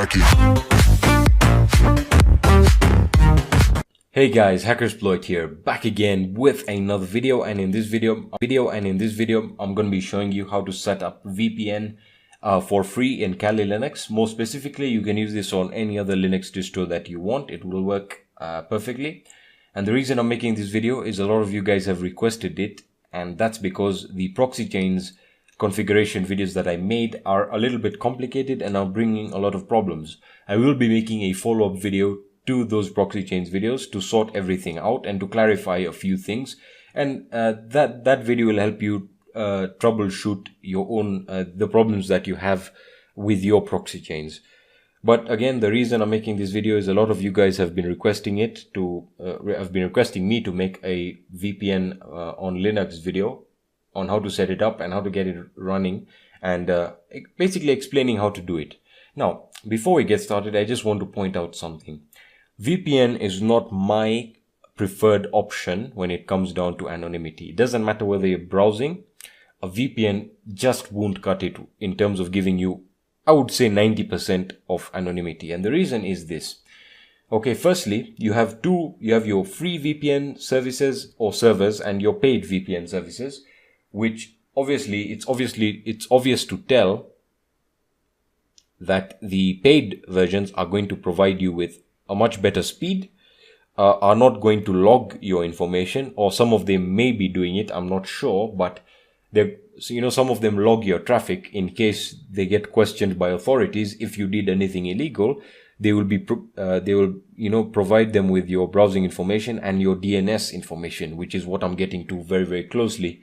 back in. Hey guys, Hackersploit here, back again with another video, and in this video I'm going to be showing you how to set up VPN for free in Kali Linux. More specifically, you can use this on any other Linux distro that you want. It will work perfectly. And the reason I'm making this video is a lot of you guys have requested it, and that's because the proxy chains configuration videos that I made are a little bit complicated and are bringing a lot of problems. I will be making a follow-up video to those proxy chains videos to sort everything out and to clarify a few things, and that video will help you troubleshoot your own the problems that you have with your proxy chains. But again, the reason I'm making this video is a lot of you guys have been requesting me to make a VPN on Linux video on how to set it up and how to get it running, and basically explaining how to do it. Now, before we get started, I just want to point out something. VPN is not my preferred option when it comes down to anonymity. It doesn't matter whether you're browsing, a VPN just won't cut it in terms of giving you, I would say, 90% of anonymity. And the reason is this. Okay, firstly, you have your free VPN services or servers and your paid VPN services, which it's obvious to tell that the paid versions are going to provide you with a much better speed, are not going to log your information, or some of them may be doing it, I'm not sure, but some of them log your traffic in case they get questioned by authorities. If you did anything illegal, they will provide them with your browsing information and your DNS information, which is what I'm getting to very, very closely.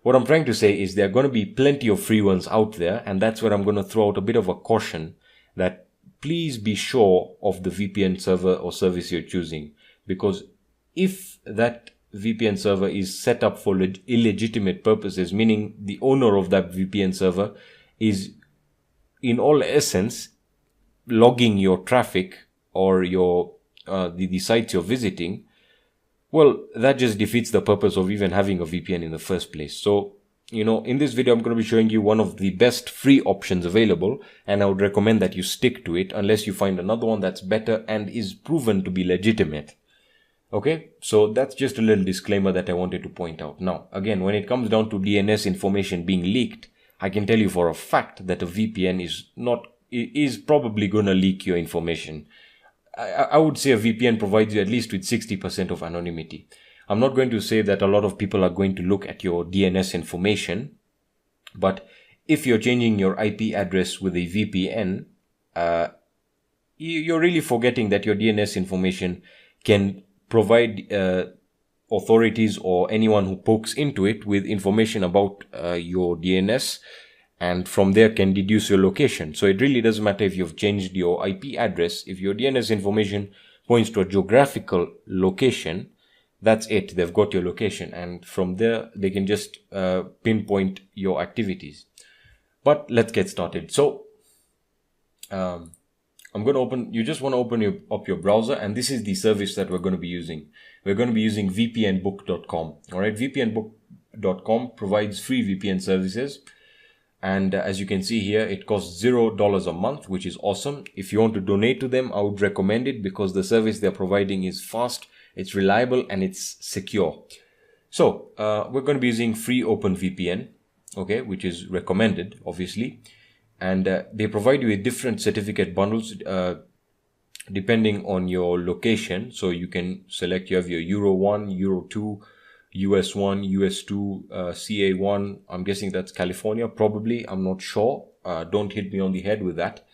What I'm trying to say is there are going to be plenty of free ones out there, and that's where I'm going to throw out a bit of a caution that please be sure of the VPN server or service you're choosing, because if that VPN server is set up for illegitimate purposes, meaning the owner of that VPN server is in all essence logging your traffic or your the sites you're visiting, well, that just defeats the purpose of even having a VPN in the first place. So, in this video, I'm going to be showing you one of the best free options available, and I would recommend that you stick to it unless you find another one that's better and is proven to be legitimate. Okay, so that's just a little disclaimer that I wanted to point out. Now, again, when it comes down to DNS information being leaked, I can tell you for a fact that a VPN is probably going to leak your information. I would say a VPN provides you at least with 60% of anonymity. I'm not going to say that a lot of people are going to look at your DNS information, but if you're changing your IP address with a VPN, you're really forgetting that your DNS information can provide authorities or anyone who pokes into it with information about your DNS, and from there can deduce your location. So it really doesn't matter if you've changed your IP address. If your DNS information points to a geographical location, that's it. They've got your location, and from there they can just pinpoint your activities. But let's get started. So I'm going to you just want to open up your browser, and this is the service that we're going to be using. We're going to be using VPNBook.com. All right, VPNBook.com provides free VPN services. And as you can see here, it costs $0 a month, which is awesome. If you want to donate to them, I would recommend it because the service they're providing is fast, it's reliable, and it's secure. So we're going to be using free OpenVPN, okay, which is recommended, obviously. And they provide you with different certificate bundles depending on your location. So you can select, you have your Euro 1, Euro 2, US 1, US 2, CA 1. I'm guessing that's California, probably. I'm not sure. Don't hit me on the head with that.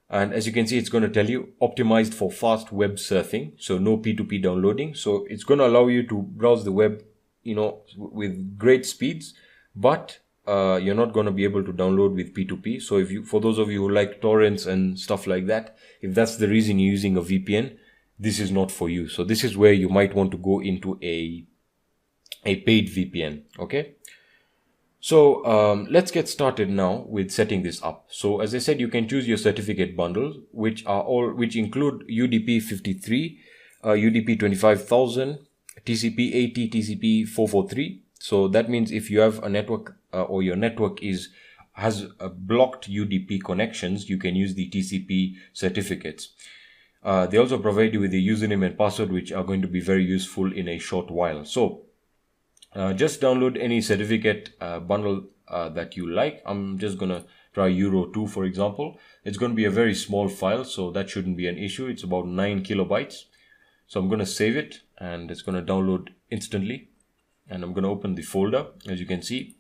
And as you can see, it's going to tell you optimized for fast web surfing. So no P2P downloading. So it's going to allow you to browse the web, with great speeds, but you're not going to be able to download with P2P. So for those of you who like torrents and stuff like that, if that's the reason you're using a VPN, this is not for you. So this is where you might want to go into a paid VPN. Okay. So let's get started now with setting this up. So as I said, you can choose your certificate bundles, which include UDP 53, UDP 25,000, TCP 80, TCP 443. So that means if you have a network or your network is has blocked UDP connections, you can use the TCP certificates. They also provide you with the username and password, which are going to be very useful in a short while. So just download any certificate bundle that you like. I'm just gonna try Euro 2, for example. It's going to be a very small file, so that shouldn't be an issue. It's about 9 kilobytes. So I'm going to save it, and it's going to download instantly. And I'm going to open the folder. As you can see,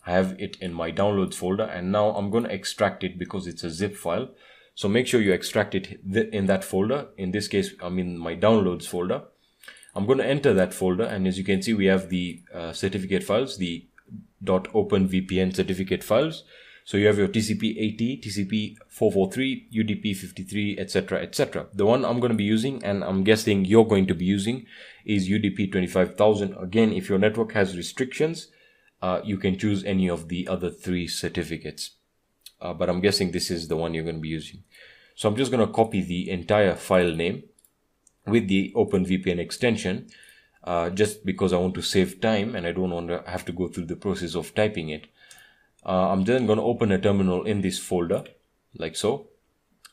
I have it in my downloads folder, and now I'm going to extract it because it's a zip file. So make sure you extract it in that folder. In this case, I'm in my downloads folder. I'm going to enter that folder, and as you can see, we have the certificate files, the .openVPN certificate files. So you have your TCP 80, TCP 443, UDP 53, etc., etc. The one I'm going to be using, and I'm guessing you're going to be using, is UDP 25000. Again, if your network has restrictions, you can choose any of the other 3 certificates. But I'm guessing this is the one you're going to be using. So I'm just going to copy the entire file name with the OpenVPN extension, just because I want to save time and I don't want to have to go through the process of typing it. I'm then going to open a terminal in this folder, like so.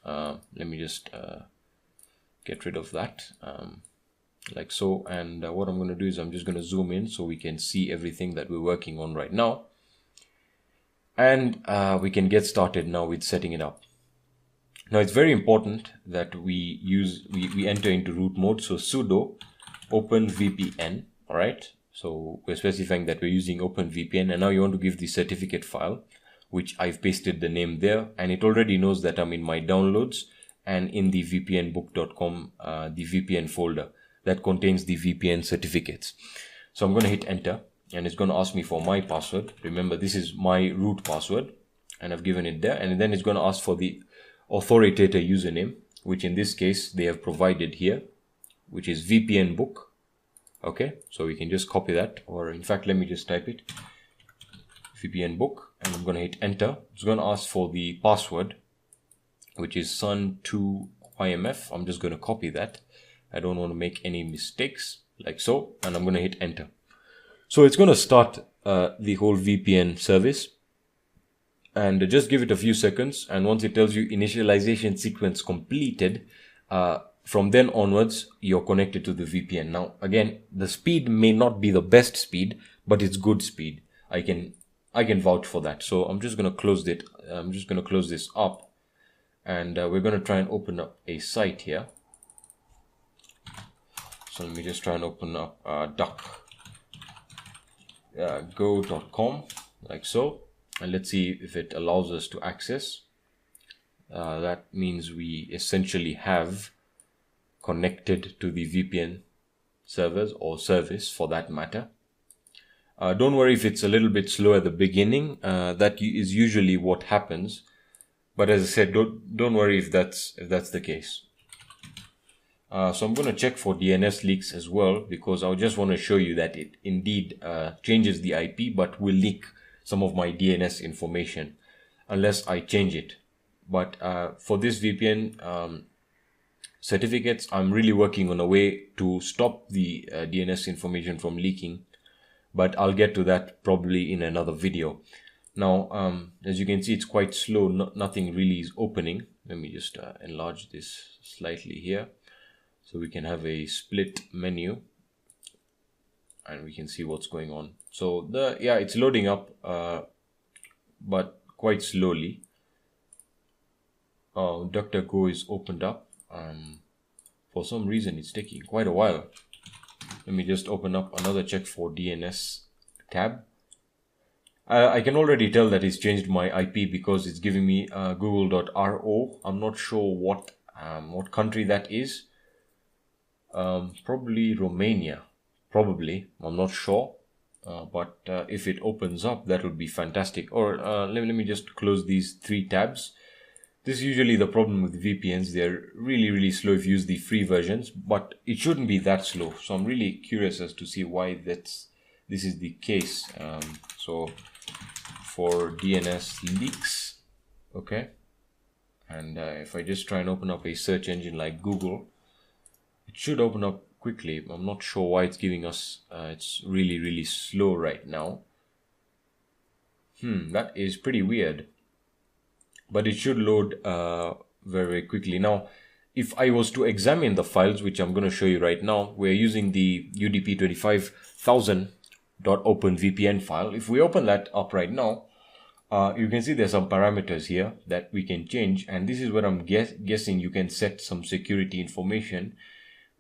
Let me just get rid of that, like so. And what I'm going to do is I'm just going to zoom in so we can see everything that we're working on right now. And we can get started now with setting it up. Now it's very important that we enter into root mode. So sudo OpenVPN, all right? So we're specifying that we're using OpenVPN, and now you want to give the certificate file, which I've pasted the name there, and it already knows that I'm in my downloads and in the VPNBook.com, the VPN folder that contains the VPN certificates. So I'm going to hit enter, and it's going to ask me for my password. Remember, this is my root password, and I've given it there, and then it's going to ask for the authoritator username, which in this case they have provided here, which is VPNBook. Okay, so we can just copy that, or in fact, let me just type it, VPNBook, and I'm going to hit enter. It's going to ask for the password, which is sun2ymf. I'm just going to copy that. I don't want to make any mistakes, like so, and I'm going to hit enter. So it's going to start the whole VPN service, and just give it a few seconds, and once it tells you initialization sequence completed, from then onwards, you're connected to the VPN. Now, again, the speed may not be the best speed, but it's good speed. I can vouch for that. So I'm just going to close it. I'm just going to close this up, and we're going to try and open up a site here. So let me just try and open up go.com, like so, and let's see if it allows us to access. That means we essentially have connected to the VPN servers, or service for that matter. Don't worry if it's a little bit slow at the beginning. That is usually what happens. But as I said, don't worry if that's the case. So I'm going to check for DNS leaks as well, because I just want to show you that it indeed changes the IP, but will leak some of my DNS information unless I change it. But for this VPN certificates, I'm really working on a way to stop the DNS information from leaking, but I'll get to that probably in another video. Now, as you can see, it's quite slow. Nothing really is opening. Let me just enlarge this slightly here, so we can have a split menu and we can see what's going on. So it's loading up, but quite slowly. DuckDuckGo is opened up. For some reason it's taking quite a while. Let me just open up another check for DNS tab. I can already tell that it's changed my IP because it's giving me google.ro. I'm not sure what country that is. Probably Romania. Probably. I'm not sure. But if it opens up, that would be fantastic. Or let me just close these 3 tabs. This is usually the problem with VPNs. They're really, really slow if you use the free versions, but it shouldn't be that slow. So I'm really curious as to see why this is the case. So for DNS leaks, okay, and if I just try and open up a search engine like Google, it should open up quickly. I'm not sure why it's giving us, it's really, really slow right now. That is pretty weird. But it should load very, very quickly. Now, if I was to examine the files, which I'm going to show you right now, we're using the UDP 25000.openVPN file. If we open that up right now, you can see there's some parameters here that we can change. And this is where I'm guessing you can set some security information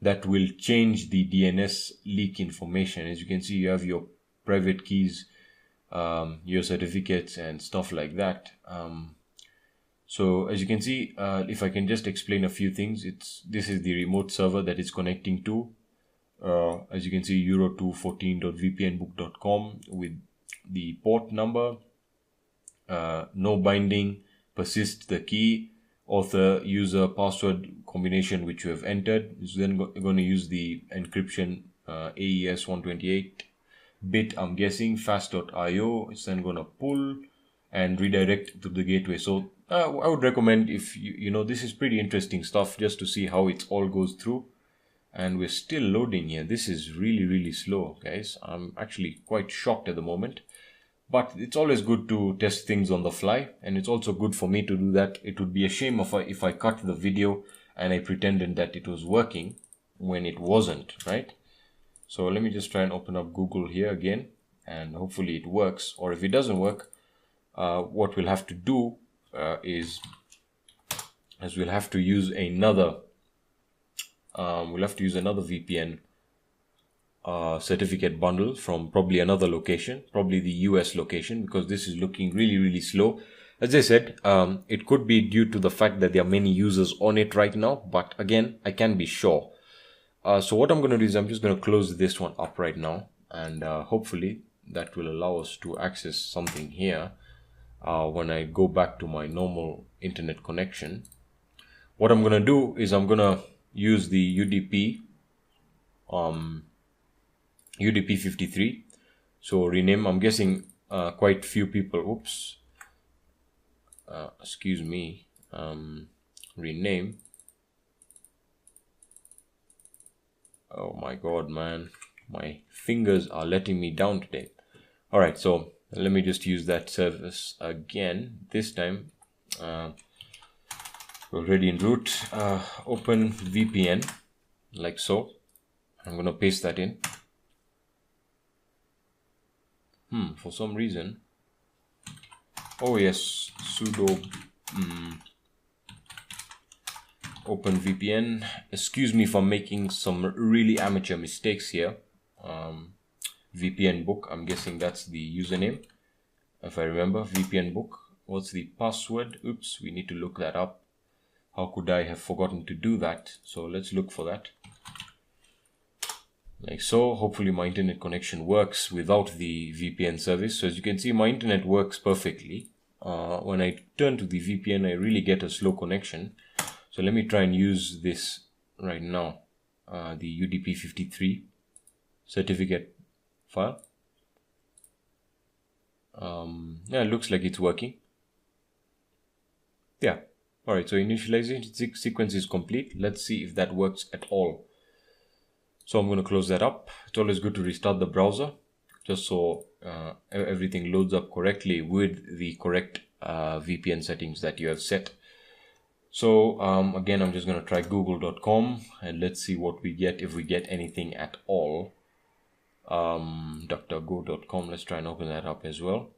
that will change the DNS leak information. As you can see, you have your private keys, your certificates and stuff like that. So as you can see, if I can just explain a few things, this is the remote server that it's connecting to. As you can see, euro214.vpnbook.com with the port number, no binding, persist the key, author, user, password combination which you have entered. It's then going to use the encryption AES 128 bit, I'm guessing, fast.io. It's then going to pull and redirect to the gateway. So I would recommend, if you know, this is pretty interesting stuff just to see how it all goes through. And we're still loading here. This is really, really slow, guys. I'm actually quite shocked at the moment. But it's always good to test things on the fly, and it's also good for me to do that. It would be a shame if I cut the video and I pretended that it was working when it wasn't, right? So let me just try and open up Google here again, and hopefully it works. Or if it doesn't work, what we'll have to do is we'll have to use another VPN certificate bundle from probably another location, probably the US location, because this is looking really, really slow. As I said, it could be due to the fact that there are many users on it right now, but again, I can't be sure. So what I'm going to do is I'm just going to close this one up right now, and hopefully that will allow us to access something here when I go back to my normal internet connection. What I'm going to do is I'm going to use the UDP UDP 53. So rename, I'm guessing quite few people, rename. Oh my god, man, my fingers are letting me down today. All right, so let me just use that service again. This time already en route. OpenVPN, like so. I'm gonna paste that in. For some reason, oh yes, sudo OpenVPN. Excuse me for making some really amateur mistakes here. VPNBook, I'm guessing that's the username, if I remember. VPNBook. What's the password? Oops, we need to look that up. How could I have forgotten to do that? So let's look for that. Like so. Hopefully my internet connection works without the VPN service. So as you can see, my internet works perfectly. When I turn to the VPN, I really get a slow connection. So let me try and use this right now. The UDP 53 certificate file. Yeah, it looks like it's working. Yeah. Alright, so initialization sequence is complete. Let's see if that works at all. So I'm going to close that up. It's always good to restart the browser just so everything loads up correctly with the correct VPN settings that you have set. So again, I'm just going to try google.com and let's see what we get, if we get anything at all. DuckDuckGo.com, let's try and open that up as well.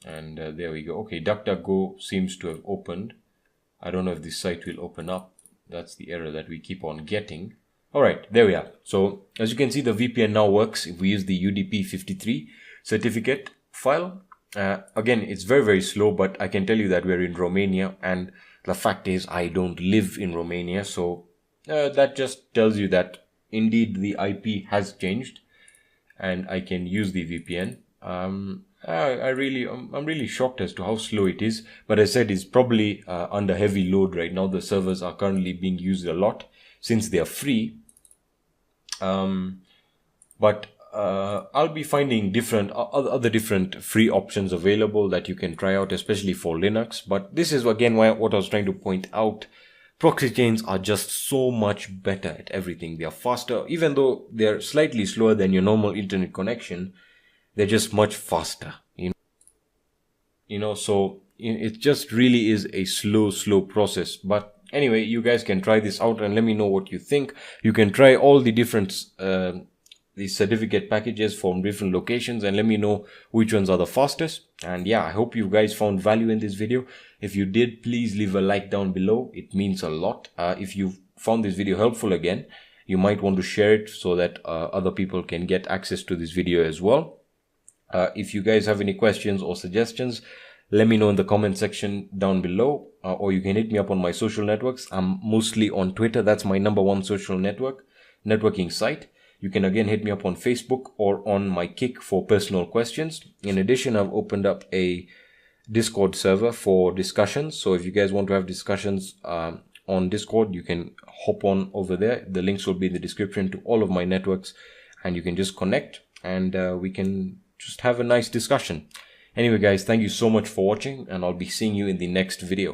And there we go. Okay, DuckDuckGo seems to have opened. I don't know if this site will open up. That's the error that we keep on getting. Alright, there we are. So as you can see, the VPN now works if we use the UDP 53 certificate file. Again, it's very, very slow, but I can tell you that we're in Romania, and the fact is I don't live in Romania. So that just tells you that indeed the IP has changed and I can use the VPN. I'm really shocked as to how slow it is, but as I said, it's probably under heavy load right now. The servers are currently being used a lot since they are free. But I'll be finding other different free options available that you can try out, especially for Linux. But this is again what I was trying to point out. Proxy chains are just so much better at everything. They are faster, even though they're slightly slower than your normal internet connection. They're just much faster, you know. So it just really is a slow process. But anyway, you guys can try this out and let me know what you think. You can try all the different the certificate packages from different locations and let me know which ones are the fastest. And yeah, I hope you guys found value in this video. If you did, please leave a like down below. It means a lot. If you found this video helpful again, you might want to share it so that other people can get access to this video as well. If you guys have any questions or suggestions, let me know in the comment section down below, or you can hit me up on my social networks. I'm mostly on Twitter. That's my #1 social networking site. You can again hit me up on Facebook or on my Kick for personal questions. In addition, I've opened up a Discord server for discussions. So if you guys want to have discussions on Discord, you can hop on over there. The links will be in the description to all of my networks and you can just connect and we can just have a nice discussion. Anyway guys, thank you so much for watching and I'll be seeing you in the next video.